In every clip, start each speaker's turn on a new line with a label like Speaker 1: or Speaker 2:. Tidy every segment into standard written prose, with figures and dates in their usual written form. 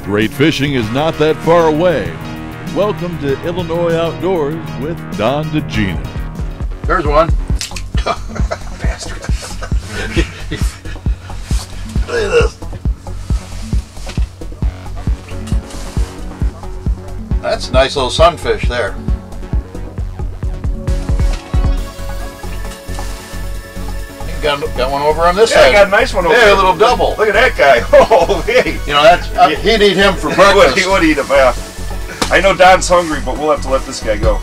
Speaker 1: Great fishing is not that far away. Welcome to Illinois Outdoors with Don Dziedzina.
Speaker 2: There's one. Bastard. Look at this. That's a nice little sunfish there. Got one over on this side.
Speaker 3: I got a nice one over
Speaker 2: there.
Speaker 3: there.
Speaker 2: A little double.
Speaker 3: Look at that guy. Oh, hey.
Speaker 2: You know, that's he'd eat him for breakfast.
Speaker 3: He would eat him, yeah. I know Don's hungry, but we'll have to let this guy go.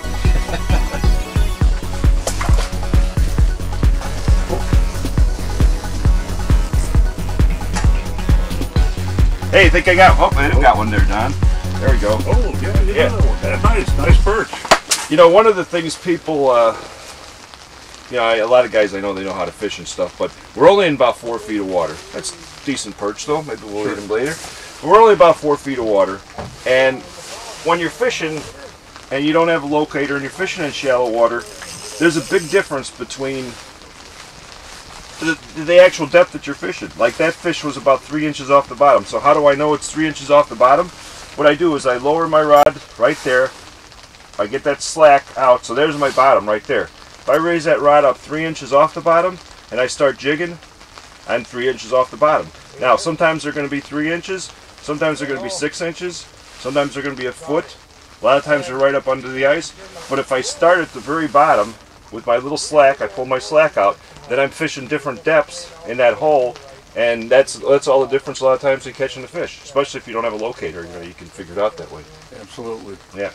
Speaker 3: Hey, think I got? Oh, I got one there, Don. There we go.
Speaker 4: Oh, yeah. Nice perch.
Speaker 3: You know, one of the things people, you know, a lot of guys I know, they know how to fish and stuff, but we're only in about 4 feet of water. That's decent perch, though. Maybe we'll eat them later. But we're only about 4 feet of water, and when you're fishing and you don't have a locator and you're fishing in shallow water, there's a big difference between the actual depth that you're fishing. Like that fish was about 3 inches off the bottom. So how do I know it's 3 inches off the bottom? What I do is I lower my rod right there. I get that slack out, so there's my bottom right there. If I raise that rod up 3 inches off the bottom and I start jigging, I'm 3 inches off the bottom. Now, sometimes they're going to be 3 inches, sometimes they're going to be 6 inches, sometimes they're going to be a foot. A lot of times they're right up under the ice. But if I start at the very bottom with my little slack, I pull my slack out, then I'm fishing different depths in that hole, and that's all the difference a lot of times in catching the fish, especially if you don't have a locator. You know, you can figure it out that way.
Speaker 4: Absolutely.
Speaker 3: Yeah.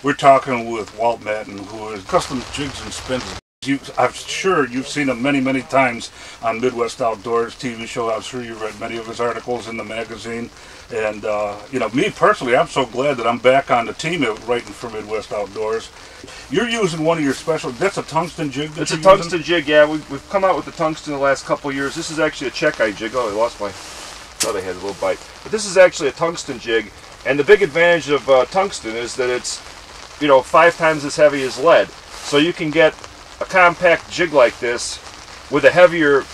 Speaker 4: We're talking with Walt Matan, who is Custom Jigs and Spins. I'm sure you've seen him many, many times on Midwest Outdoors TV show. I'm sure you've read many of his articles in the magazine. And, you know, me personally, I'm so glad that I'm back on the team writing for Midwest Outdoors. You're using one of your special, that's a tungsten jig?
Speaker 3: It's a tungsten jig, yeah. We've come out with the tungsten the last couple of years. This is actually a check-eye jig. Oh, I lost my, thought I had a little bite. But this is actually a tungsten jig. And the big advantage of tungsten is that it's, you know, 5 times as heavy as lead. So you can get a compact jig like this with a heavier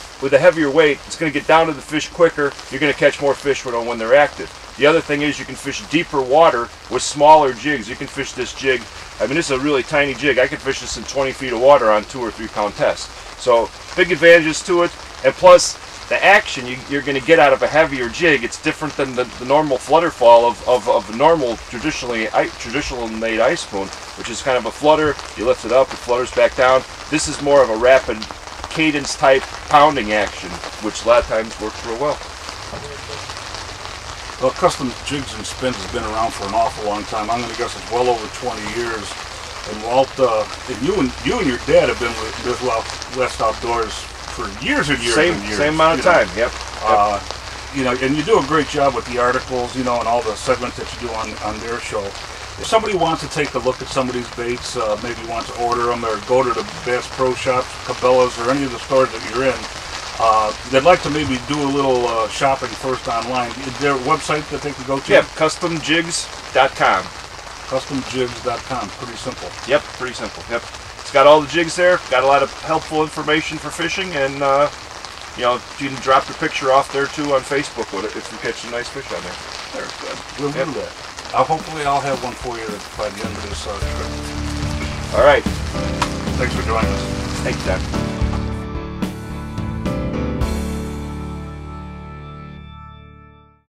Speaker 3: weight. It's going to get down to the fish quicker. You're going to catch more fish when they're active. The other thing is you can fish deeper water with smaller jigs. You can fish this jig. I mean, this is a really tiny jig. I could fish this in 20 feet of water on 2 or 3 pound tests. So big advantages to it, and plus the action you're going to get out of a heavier jig. It's different than the normal flutter fall of a normal traditionally made ice spoon, which is kind of a flutter. You lift it up, it flutters back down. This is more of a rapid cadence type pounding action, which a lot of times works real well.
Speaker 4: Well, Custom Jigs and Spins has been around for an awful long time. I'm going to guess it's well over 20 years. And Walt, and you and your dad have been with Midwest Outdoors for years and years and years.
Speaker 3: Same amount of time, yep.
Speaker 4: You know, and you do a great job with the articles, you know, and all the segments that you do on their show. If somebody wants to take a look at some of these baits, maybe wants to order them or go to the Bass Pro Shops, Cabela's, or any of the stores that you're in, they'd like to maybe do a little shopping first online. Is there a website that they can go to?
Speaker 3: Yeah, customjigs.com.
Speaker 4: Customjigs.com. Pretty simple.
Speaker 3: Yep, pretty simple. Yep. It's got all the jigs there. Got a lot of helpful information for fishing, and you know, you can drop your picture off there too on Facebook with it if you catch some nice fish on there.
Speaker 4: Very good. We'll do that. Hopefully I'll have one for you by the end of this trip.
Speaker 3: All right.
Speaker 4: Thanks for joining us.
Speaker 3: Thank you, Don.